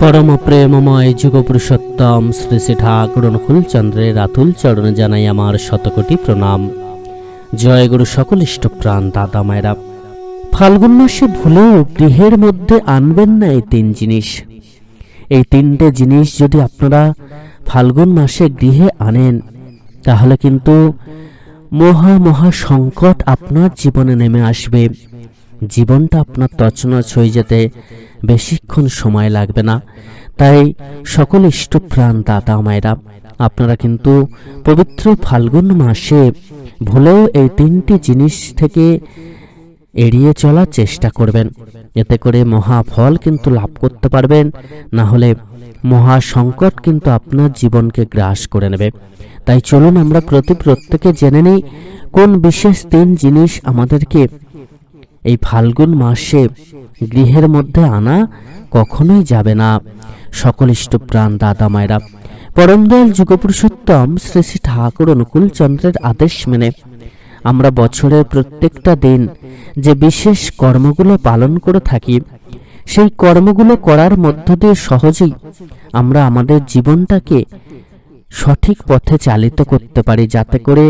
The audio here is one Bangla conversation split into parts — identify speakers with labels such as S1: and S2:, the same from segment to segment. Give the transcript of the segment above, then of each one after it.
S1: परम प्रेममय जुगपुरुषोत्तम श्री श्री ठाकुर अनुकूल चंद्रेर आतुल चरणे जानाई आमार शतकोटी प्रणाम। जय गुरु सकल इष्टप्राण दादा मायरा। फाल्गुन मासे भूलेও गृहेर मध्य आनबेन ना এই তিন জিনিস। এই তিনটে জিনিস যদি আপনারা ফাল্গুন মাসে গৃহে আনেন তাহলে কিন্তু মহা মহা সংকট আপনার জীবনে নেমে আসবে। জীবনটা আপনার তছনছ হয়ে যেতে বেশিক্ষণ সময় লাগবে না। তাই সকল ইষ্টপ্রাণ দাদা মায়েরা আপনারা কিন্তু পবিত্র ফাল্গুন মাসে ভুলেও এই তিনটি জিনিস থেকে এড়িয়ে চলার চেষ্টা করবেন। এতে করে মহা ফল কিন্তু লাভ করতে পারবেন, না হলে মহা সংকট কিন্তু আপনার জীবনকে গ্রাস করে নেবে। তাই চলুন আমরা প্রত্যেকে জেনে নেই কোন বিশেষ তিন জিনিস আমাদেরকে এই ফাল্গুন মাসে গৃহের মধ্যে আনা কখনোই যাবে না। সকল ইষ্টপ্রাণ দাদা মায়েরা পরম দয়াল যুগপুরুষোত্তম শ্রী শ্রী ঠাকুর অনুকূল চন্দ্রের আদেশ মেনে আমরা বছরের প্রত্যেকটা দিন যে বিশেষ কর্মগুলো পালন করে থাকি, সেই কর্মগুলো করার মধ্য দিয়ে সহজেই আমরা আমাদের জীবনটাকে সঠিক পথে চালিত করতে পারি, যাতে করে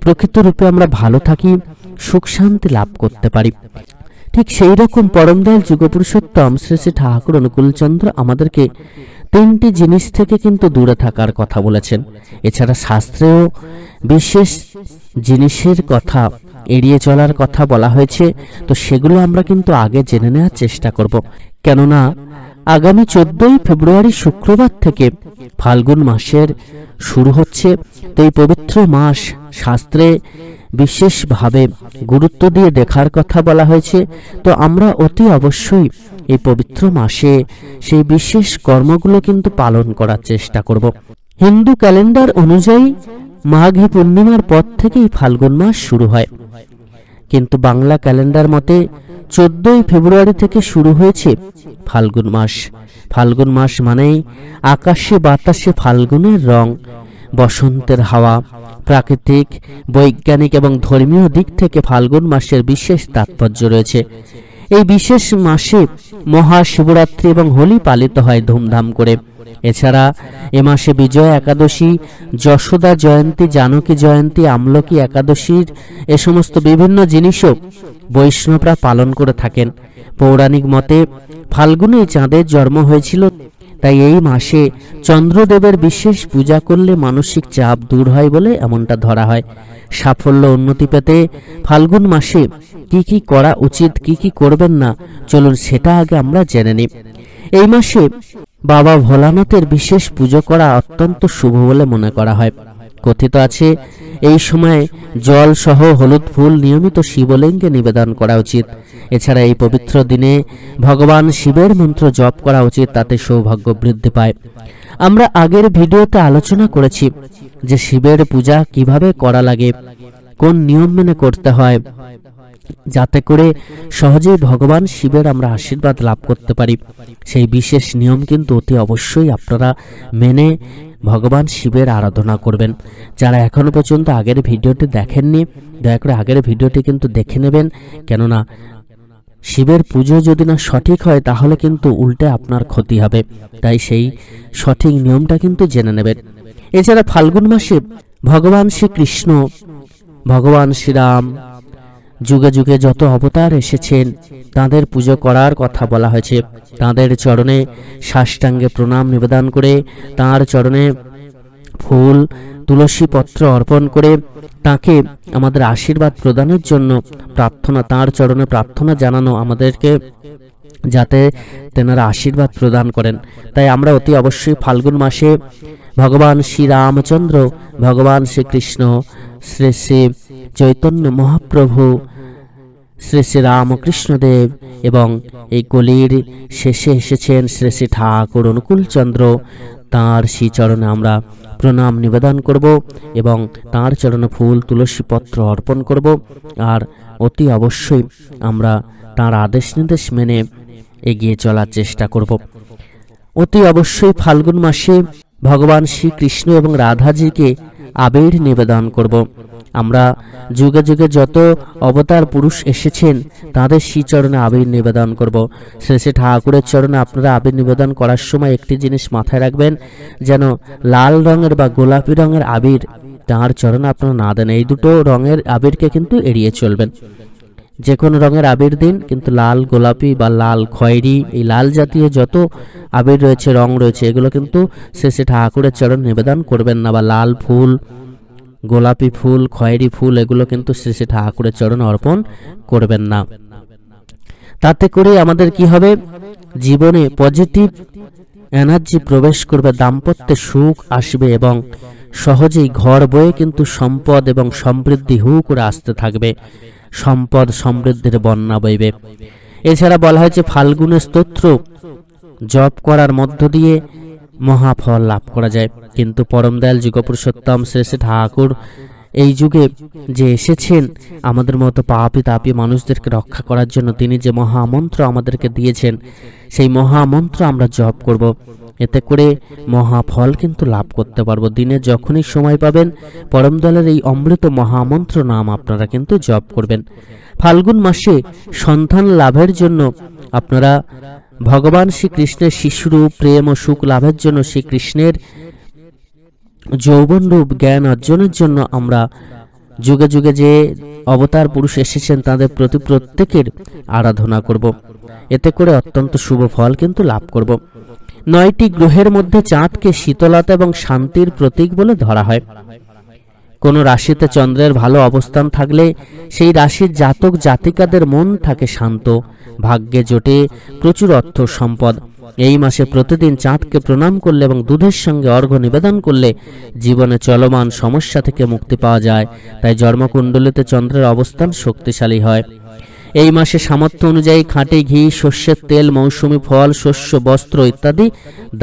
S1: প্রকৃত রূপে আমরা ভালো থাকি, সুখ শান্তি লাভ করতে পারি। ঠিক সেই রকম পরম দয়াল যুগপুরুষোত্তম শ্রী শ্রী ঠাকুর অনুকূল চন্দ্র আমাদেরকে তিনটি জিনিস থেকে কিন্তু দূরে থাকার কথা বলেছেন। এছাড়া শাস্ত্রেও বিশেষ জিনিসের কথা এড়িয়ে চলার কথা বলা হয়েছে। তো সেগুলো আমরা কিন্তু আগে জেনে নেওয়ার চেষ্টা করব, কেননা আগামী 14ই ফেব্রুয়ারি শুক্রবার থেকে ফাল্গুন মাসের শুরু হচ্ছে। তো এই পবিত্র মাস শাস্ত্রে বিশেষভাবে গুরুত্ব দিয়ে দেখার কথা বলা হয়েছে। তো আমরা অতি অবশ্যই এই পবিত্র মাসে সেই বিশেষ কর্মগুলো কিন্তু পালন করার চেষ্টা করব। হিন্দু ক্যালেন্ডার অনুযায়ী মাঘী পূর্ণিমার পর থেকেই ফাল্গুন মাস শুরু হয়, কিন্তু বাংলা ক্যালেন্ডার মতে 14ই ফেব্রুয়ারি থেকে শুরু হয়েছে ফাল্গুন মাস। ফাল্গুন মাস মানেই আকাশে বাতাসে ফাল্গুনের রং, বসন্তের হাওয়া। প্রাকৃতিক, বৈজ্ঞানিক এবং ধর্মীয় দিক থেকে ফাল্গুন মাসের বিশেষ তাৎপর্য রয়েছে। এই বিশেষ মাসে মহাশিবরাত্রি এবং হোলি পালিত হয় ধুমধাম করে। এছাড়া এ মাসে বিজয়া একাদশী, যশোদা জয়ন্তী, জানকী জয়ন্তী, আমলকি একাদশীর এ সমস্ত বিভিন্ন জিনিসও বৈষ্ণবরা পালন করে থাকেন। পৌরাণিক মতে ফাল্গুনে চাঁদের জন্ম হয়েছিল, তাই এই মাসে চন্দ্রদেবের বিশেষ পূজা করলে মানসিক চাপ দূর হয় বলে এমনটা ধরা হয়। সাফল্য উন্নতি পেতে ফাল্গুন মাসে কি কি করা উচিত, কি কি করবেন না, চলুন সেটা আগে আমরা জেনে নিই। এই মাসে বাবা ভোলানাথের বিশেষ পুজো করা অত্যন্ত শুভ বলে মনে করা হয়। কথিত আছে এই সময় জল সহ হলুদ ফুল নিয়মিত শিবলিঙ্গে নিবেদন করা উচিত। এছাড়া এই পবিত্র দিনে ভগবান শিবের মন্ত্র জপ করা উচিত, তাতে সৌভাগ্য বৃদ্ধি পায়। আমরা আগের ভিডিওতে আলোচনা করেছি যে শিবের পূজা কিভাবে করা লাগে, কোন নিয়ম মেনে করতে হয়, যাতে করে সহজেই ভগবান শিবের আমরা আশীর্বাদ লাভ করতে পারি। সেই বিশেষ নিয়ম কিন্তু অতি অবশ্যই আপনারা মেনে ভগবান শিবের আরাধনা করবেন। যারা এখনো পর্যন্ত আগের ভিডিওটি দেখেননি, দয়া করে আগের ভিডিওটি কিন্তু দেখে নেবেন, কেননা শিবের পুজো যদি না সঠিক হয় তাহলে কিন্তু উল্টে আপনার ক্ষতি হবে। তাই সেই সঠিক নিয়মটা কিন্তু জেনে নেবেন। এছাড়া ফাল্গুন মাসে ভগবান শ্রীকৃষ্ণ, ভগবান শ্রীরাম যুগে যুগে যত অবতার এসেছেন তাদের পুজো করার কথা বলা হয়েছে। তাদের চরণে সাষ্টাঙ্গে প্রণাম নিবেদন করে, তার চরণে ফুল তুলসী পত্র অর্পণ করে তাকে আমাদের আশীর্বাদ প্রদানের জন্য প্রার্থনা, তার চরণে প্রার্থনা জানানো আমাদেরকে, যাতে তেনারা আশীর্বাদ প্রদান করেন। তাই আমরা অতি অবশ্যই ফাল্গুন মাসে ভগবান শ্রী রামচন্দ্র, ভগবান শ্রীকৃষ্ণ, শ্রী শ্রী চৈতন্য মহাপ্রভু, শ্রী শ্রী রামকৃষ্ণদেব এবং এই কলির শেষে এসেছেন শ্রী শ্রী ঠাকুর অনুকূল চন্দ্র, তাঁর শ্রী চরণে আমরা প্রণাম নিবেদন করব এবং তাঁর চরণে ফুল তুলসী পত্র অর্পণ করব। আর অতি অবশ্যই আমরা তাঁর আদেশ নির্দেশ মেনে এগিয়ে চলার চেষ্টা করব। অতি অবশ্যই ফাল্গুন মাসে ভগবান শ্রীকৃষ্ণ এবং রাধাজিকে আবির নিবেদন করব। আমরা যুগে যুগে যত অবতার পুরুষ এসেছেন তাদের শ্রীচরণে আবির নিবেদন করব। শ্রী ঠাকুরের চরণে আপনারা আবির নিবেদন করার সময় একটি জিনিস মাথায় রাখবেন, যেন লাল রঙের বা গোলাপি রঙের আবির তাঁর চরণে আপনারা না দেন। এই দুটো রঙের আবিরকে কিন্তু এড়িয়ে চলবেন। যে কোনো রঙের আবির দিন, কিন্তু লাল, গোলাপি বা লাল খয়েরি, এই লাল জাতীয় যত আবির রয়েছে, রং রয়েছে, এগুলো কিন্তু শ্রী ঠাকুরের চরণ নিবেদন করবেন না। বা লাল ফুল, গোলাপি ফুল, খয়েরি ফুল, এগুলো কিন্তু শ্রী ঠাকুরের চরণ অর্পণ করবেন না। তাতে করে আমাদের কি হবে, জীবনে পজিটিভ এনার্জি প্রবেশ করবে, দাম্পত্যে সুখ আসবে এবং সহজেই ঘর বয়ে কিন্তু সম্পদ এবং সমৃদ্ধি হু করে আসতে থাকবে, সম্পদ সমৃদ্ধির বন্যা বইবে। এছাড়া বলা হয়েছে ফাল্গুনের স্তোত্র জপ করার মধ্য দিয়ে মহাফল লাভ করা যায়। কিন্তু পরম দয়াল যুগপুরুষোত্তম শ্রী ঠাকুর এই যুগে যে এসেছেন আমাদের মতো পাপী তাপী মানুষদেরকে রক্ষা করার জন্য, তিনি যে মহামন্ত্র আমাদেরকে দিয়েছেন, সেই মহামন্ত্র আমরা জপ করব। এতে করে মহাফল কিন্তু লাভ করতে পারবো। দিনে যখনই সময় পাবেন পরম দয়ালের এই অমৃত মহামন্ত্র নাম আপনারা কিন্তু জপ করবেন। ফাল্গুন মাসে সন্তান লাভের জন্য আপনারা ভগবান শ্রীকৃষ্ণের শিশুরূপ প্রেম ও সুখ লাভের জন্য, শ্রীকৃষ্ণের যৌবন রূপ জ্ঞান অর্জনের জন্য আমরা যুগে যুগে যে অবতার পুরুষ এসেছেন তাদের প্রতি প্রত্যেকের আরাধনা করব। এতে করে অত্যন্ত শুভ ফল কিন্তু লাভ করব। 9টি গ্রহের মধ্যে চাঁদকে শীতলতা এবং শান্তির প্রতীক বলে ধরা হয়। কোন রাশিতে চন্দ্রের ভালো অবস্থান থাকলে সেই রাশির জাতক জাতিকাদের মন থাকে শান্ত, ভাগ্যে জোটে প্রচুর অর্থ সম্পদ। এই মাসে প্রতিদিন চাঁদকে প্রণাম করলে এবং দুধের সঙ্গে অর্ঘ্য নিবেদন করলে জীবনে চলমান সমস্যা থেকে মুক্তি পাওয়া যায়। তাই জন্মকুণ্ডলিতে চন্দ্রের অবস্থান শক্তিশালী হয়। এই মাসে সামর্থ্য অনুযায়ী খাঁটি ঘি, সর্ষের তেল, মৌসুমী ফল, শস্য, বস্ত্র ইত্যাদি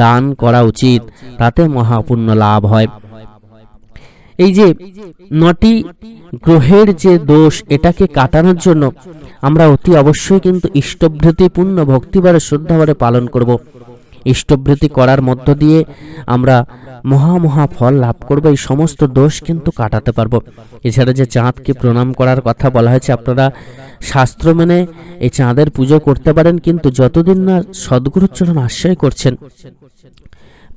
S1: দান করা উচিত, তাতে মহাপুণ্য লাভ হয়। এই যে 9টি গ্রহের যে দোষ, এটাকে কাটানোর জন্য আমরা অতি অবশ্যই কিন্তু ইষ্টভৃতি পূর্ণ ভক্তিবারে শ্রদ্ধাবারে পালন করব। ইষ্টভৃতি করার মধ্য দিয়ে আমরা মহা ফল লাভ করব, এই সমস্ত দোষ কিন্তু কাটাতে পারবো। এছাড়া যে চাঁদকে প্রণাম করার কথা বলা হয়েছে, আপনারা শাস্ত্র মেনে এই চাঁদের পুজো করতে পারেন, কিন্তু যতদিন না সদ্গুরুর চরণ আশ্রয় করছেন,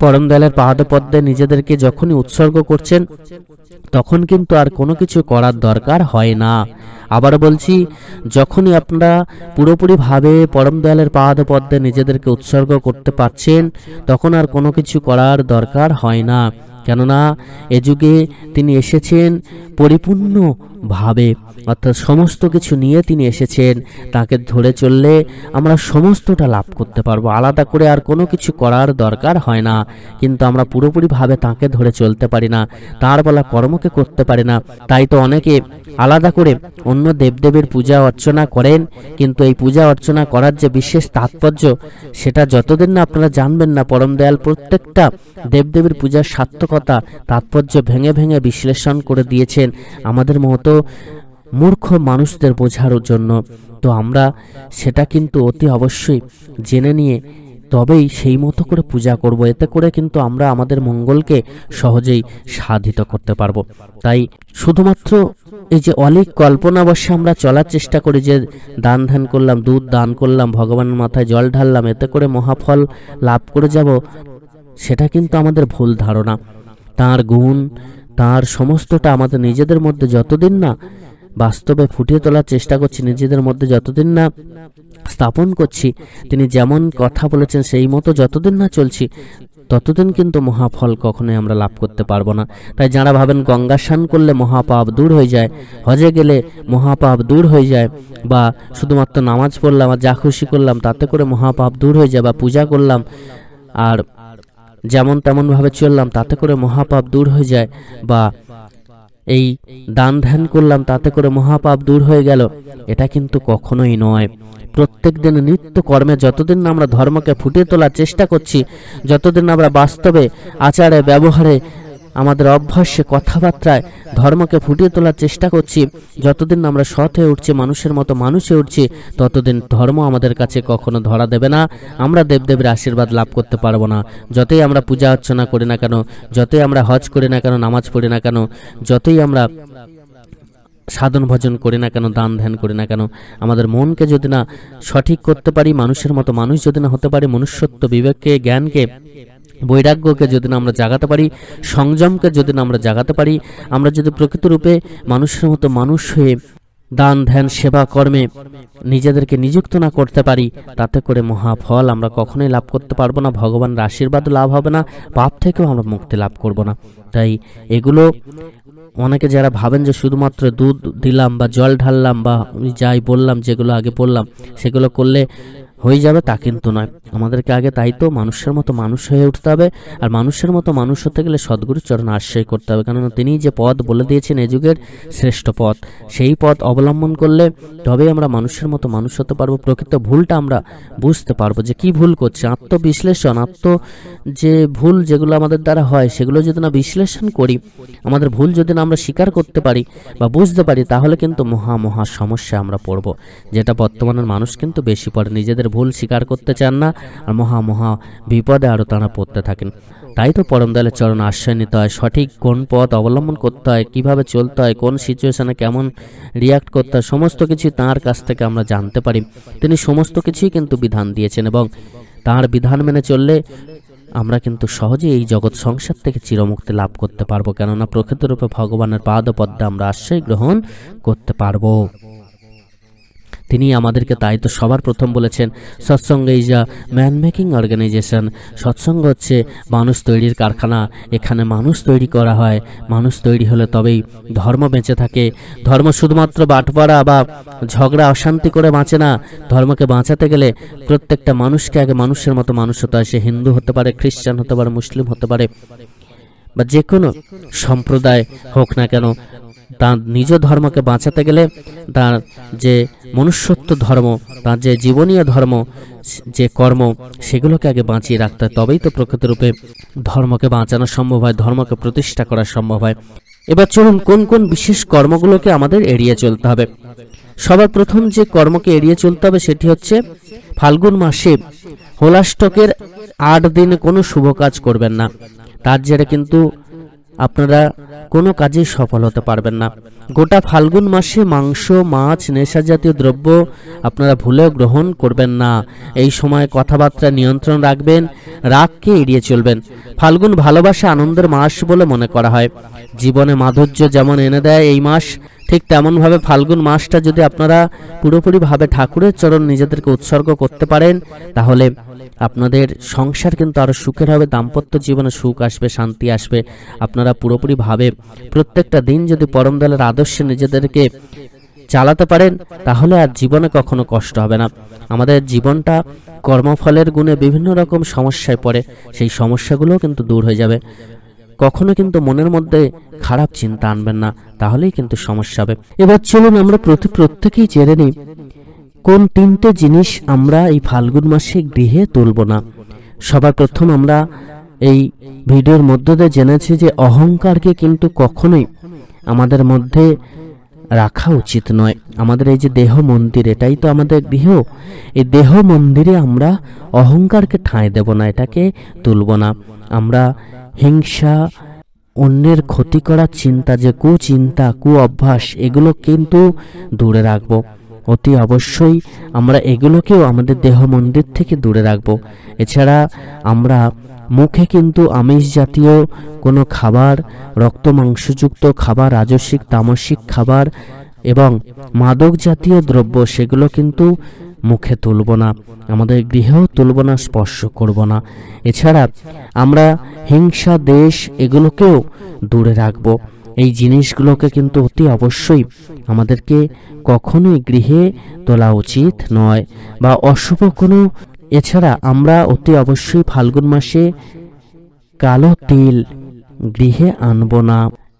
S1: পরম দয়ালের পাদপদ্মে নিজেদেরকে যখনই উৎসর্গ করছেন, তখন কিন্তু আর কোনো কিছু করার দরকার হয় না। আবার বলছি, যখনই আপনারা পুরোপুরিভাবে পরম দয়ালের পাদপদ্মে নিজেদেরকে উৎসর্গ করতে পারছেন, তখন আর কোনো কিছু করার দরকার হয় না। কেননা এ যুগে তিনি এসেছেন পরিপূর্ণভাবে, অর্থাৎ সমস্ত কিছু নিয়ে তিনি এসেছেন। তাকে ধরে চললে আমরা সমস্তটা লাভ করতে পারবো, আলাদা করে আর কোনো কিছু করার দরকার হয় না। কিন্তু আমরা পুরোপুরিভাবে তাকে ধরে চলতে পারি না, তার বলা কর্মকে করতে পারি না। তাই তো অনেকে আলাদা করে অন্য দেবদেবীর পূজা অর্চনা করেন, কিন্তু এই পূজা অর্চনা করার যে বিশেষ তাৎপর্য, সেটা যতদিন না আপনারা জানবেন না, পরম দয়াল প্রত্যেকটা দেবদেবীর পূজার সার্থকতা তাৎপর্য ভেঙে ভেঙে বিশ্লেষণ করে দিয়েছেন আমাদের মতো মূর্খ মানুষদের বোঝার জন্য। তো আমরা সেটা কিন্তু অতি অবশ্যই জেনে নিয়ে তবেই সেই মতো করে পূজা করব। এতে করে কিন্তু আমরা আমাদের মঙ্গলকে সহজেই সাধিত করতে পারবো। তাই শুধুমাত্র এই যে অলিক কল্পনা বসে আমরা চলার চেষ্টা করি, যে দান ধ্যান করলাম, দুধ দান করলাম, ভগবানের মাথায় জল ঢাললাম, এতে করে মহাফল লাভ করে যাব, সেটা কিন্তু আমাদের ভুল ধারণা। তার গুণ, তার সমস্তটা আমাদের নিজেদের মধ্যে যতদিন না বাস্তবে ফুটিয়ে তোলার চেষ্টা করছি, নিজেদের মধ্যে যতদিন না স্থাপন করছি, তিনি যেমন কথা বলেছেন সেই মতো যতদিন না চলছি, ততদিন কিন্তু মহাফল কখনোই আমরা লাভ করতে পারবো না। তাই যারা ভাবেন গঙ্গা স্নান করলে মহাপাপ দূর হয়ে যায়, হজে গেলে মহাপাপ দূর হয়ে যায়, বা শুধুমাত্র নামাজ পড়লাম আর যা খুশি করলাম তাতে করে মহাপাপ দূর হয়ে যায়, বা পূজা করলাম আর যেমন তেমন ভাবে চললাম তাতে করে মহাপাপ দূর হয়ে যায়, বা এই দান ধ্যান করলাম তাতে করে মহাপাপ দূর হয়ে গেল, এটা কিন্তু কখনোই নয়। প্রত্যেক দিন নিত্য কর্মে যতদিন না আমরা ধর্মকে ফুটিয়ে তোলার চেষ্টা করছি, যতদিন আমরা বাস্তবে আচারে ব্যবহারে আমাদের অভ্যাসে কথাবার্তায় ধর্মকে ফুটিয়ে তোলার চেষ্টা করছি, যতদিন আমরা সৎ হয়ে উঠছি, মানুষের মতো মানুষ হয়ে উঠছি, ততদিন ধর্ম আমাদের কাছে কখনো ধরা দেবে না, আমরা দেবদেবীর আশীর্বাদ লাভ করতে পারবো না। যতই আমরা পূজা অর্চনা করি না কেন, যতই আমরা হজ করি না কেন, নামাজ পড়ি না কেন, যতই আমরা সাধন ভজন করি না কেন, দান ধ্যান করি না কেন, আমাদের মনকে যদি না সঠিক করতে পারি, মানুষের মতো মানুষ যদি না হতে পারি, মনুষ্যত্ব, বিবেককে, জ্ঞানকে, বৈরাগ্যকে যদি না আমরা জাগাতে পারি, সংযমকে যদি না আমরা জাগাতে পারি, আমরা যদি প্রকৃত রূপে মানুষের মতো মানুষ হয়ে দান ধ্যান সেবা কর্মে নিজেদেরকে নিযুক্ত না করতে পারি, তাতে করে মহাফল আমরা কখনোই লাভ করতে পারবো না, ভগবানের আশীর্বাদও লাভ হবে না, পাপ থেকেও আমরা মুক্তি লাভ করব না। তাই এগুলো অনেকে যারা ভাবেন যে শুধুমাত্র দুধ দিলাম বা জল ঢাললাম বা যাই বললাম, যেগুলো আগে বললাম সেগুলো করলে হয়ে যাবে, তা কিন্তু নয়। আমাদেরকে আগে তাই তো মানুষের মতো মানুষ হয়ে উঠতে হবে। আর মানুষের মতো মানুষ হতে গেলে সদ্গুরুর চরণ আশ্রয় করতে হবে, কেননা তিনি যে পথ বলে দিয়েছেন এ যুগের শ্রেষ্ঠ পথ, সেই পথ অবলম্বন করলে তবেই আমরা মানুষের মতো মানুষ হতে পারবো। প্রকৃত ভুলটা আমরা বুঝতে পারবো যে কি ভুল করছে, আত্মবিশ্লেষণ, যে ভুল যেগুলো আমাদের দ্বারা হয় সেগুলো যদি না বিশ্লেষণ করি, আমাদের ভুল যদি না আমরা স্বীকার করতে পারি বা বুঝতে পারি, তাহলে কিন্তু মহা সমস্যা আমরা পড়ব, যেটা বর্তমানের মানুষ কিন্তু বেশি পড়ে। নিজেদের ভুল স্বীকার করতে চান না, আর মহা বিপদে আরও তারা পড়তে থাকেন। তাই তো পরম দয়ালের চরণ আশ্রয় নিতে হয়, সঠিক কোন পথ অবলম্বন করতে হয়, কিভাবে চলতে হয়, কোন সিচুয়েশনে কেমন রিয়াক্ট করতে হয়, সমস্ত কিছু তাঁর কাছ থেকে আমরা জানতে পারি। তিনি সমস্ত কিছুই কিন্তু বিধান দিয়েছেন, এবং তাঁর বিধান মেনে চললে আমরা কিন্তু সহজেই এই জগৎ সংসার থেকে চিরমুক্তি লাভ করতে পারবো, কেননা প্রকৃত রূপে ভগবানের পাদপদ্মে আমরা আশ্রয় গ্রহণ করতে পারবো। তিনি আমাদেরকে তাই তো সবার প্রথম বলেছেন, Satsang is a man making organisation. Satsang হচ্ছে মানুষ তৈরির কারখানা, এখানে মানুষ তৈরি করা হয়, মানুষ তৈরি হলে তবেই ধর্ম বেঁচে থাকে। ধর্ম শুধুমাত্র বাটপাড়া বা ঝগড়া অশান্তি করে বাঁচে না, ধর্মকে বাঁচাতে গেলে প্রত্যেকটা মানুষকে আগে মানুষের মতো মানুষ হতে হয়। সে হিন্দু হতে পারে, খ্রিস্টান হতে পারে, মুসলিম হতে পারে, বা যে কোনো সম্প্রদায় হোক না কেন, তার নিজ ধর্মকে বাঁচাতে গেলে তার যে মনুষ্যত্ব ধর্ম, তার যে জীবনীয় ধর্ম, যে কর্ম, সেগুলোকে আগে বাঁচিয়ে রাখতে হয়, তবেই তো প্রকৃতরূপে ধর্মকে বাঁচানো সম্ভব হয়, ধর্মকে প্রতিষ্ঠা করা সম্ভব হয়। এবার চলুন কোন কোন বিশেষ কর্মগুলোকে আমাদের এড়িয়ে চলতে হবে। সবার প্রথম যে কর্মকে এড়িয়ে চলতে হবে সেটি হচ্ছে ফাল্গুন মাসে হোলাষ্টকের 8 দিনে কোনো শুভ কাজ করবেন না, তার জেরে কিন্তু আপনারা কোনো কাজে সফল হতে পারবেন না। গোটা ফাল্গুন মাসে মাংস, মাছ, নেশা জাতীয় দ্রব্য আপনারা ভুলেও গ্রহণ করবেন না। এই সময় কথাবার্তা নিয়ন্ত্রণ রাখবেন, রাগকে এড়িয়ে চলবেন। ফাল্গুন ভালোবাসা, আনন্দের মাস বলে মনে করা হয়। জীবনে মাধুর্য যেমন এনে দেয় এই মাস, ঠিক তেমনভাবে ফাল্গুন মাসটা যদি আপনারা পুরোপুরিভাবে ঠাকুরের চরণ নিজেদেরকে উৎসর্গ করতে পারেন, তাহলে আপনাদের সংসার কিন্তু আরো সুখের হবে, দাম্পত্য জীবনে সুখ আসবে, শান্তি আসবে। আপনারা পুরোপুরিভাবে প্রত্যেকটা দিন যদি পরম দয়ালের আদর্শে নিজেদেরকে চালাতে পারেন, তাহলে আর জীবনে কখনো কষ্ট হবে না। আমাদের জীবনটা কর্মফলের গুণে বিভিন্ন রকম সমস্যায় পড়ে, সেই সমস্যাগুলো কিন্তু দূর হয়ে যাবে। কখনো কিন্তু মনের মধ্যে খারাপ চিন্তা আনবেন না, তাহলেই কিন্তু সমস্যা হবে। এবার চলুন আমরা প্রত্যেকেই জেনে নিই কোন 3টে জিনিস আমরা এই ফাল্গুন মাসে গৃহে তুলব না। সবার প্রথম আমরা এই ভিডিওর মধ্য দিয়ে জেনেছি যে অহংকারকে কিন্তু কখনোই আমাদের মধ্যে রাখা উচিত নয়। আমাদের এই যে দেহ মন্দির, এটাই তো আমাদের গৃহ, এই দেহ মন্দিরে আমরা অহংকারকে ঠাঁই দেব না, এটাকে তুলব না। আমরা হিংসা, অন্যের ক্ষতি করার চিন্তা, যে কুচিন্তা, কু অভ্যাস, এগুলো কিন্তু দূরে রাখবো। অতি অবশ্যই আমরা এগুলোকেও আমাদের দেহ মন্দির থেকে দূরে রাখবো। এছাড়া আমরা মুখে কিন্তু আমিষ জাতীয় কোনো খাবার, রক্ত মাংসযুক্ত খাবার, রাজস্বিক তামসিক খাবার এবং মাদক জাতীয় দ্রব্য, সেগুলো কিন্তু মুখে তুলব না, আমাদের গৃহেও তুলব না, স্পর্শ করব না। এছাড়া আমরা হিংসা, দেশ, এগুলোকেও দূরে রাখব। এই জিনিসগুলোকে কিন্তু অতি অবশ্যই আমাদেরকে কখনোই গৃহে তোলা উচিত নয়, বা অশুভ কোনো। এছাড়া আমরা অতি অবশ্যই ফাল্গুন মাসে কালো তিল গৃহে আনব না,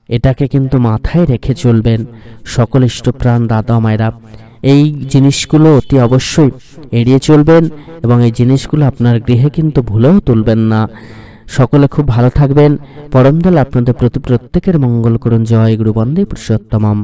S1: এটাকে কিন্তু মাথায় রেখে চলবেন সকল ইষ্টপ্রাণ দাদা মায়েরা। এই জিনিসগুলো অতি অবশ্যই এড়িয়ে চলবেন, এবং এই জিনিসগুলো আপনার গৃহে কিন্তু ভুলেও তুলবেন না। সকলে খুব ভালো থাকবেন। পরম দয়াল আপনাদের প্রতি প্রত্যেকের মঙ্গল করুন। জয় গুরু বন্দে পুরুষোত্তমম।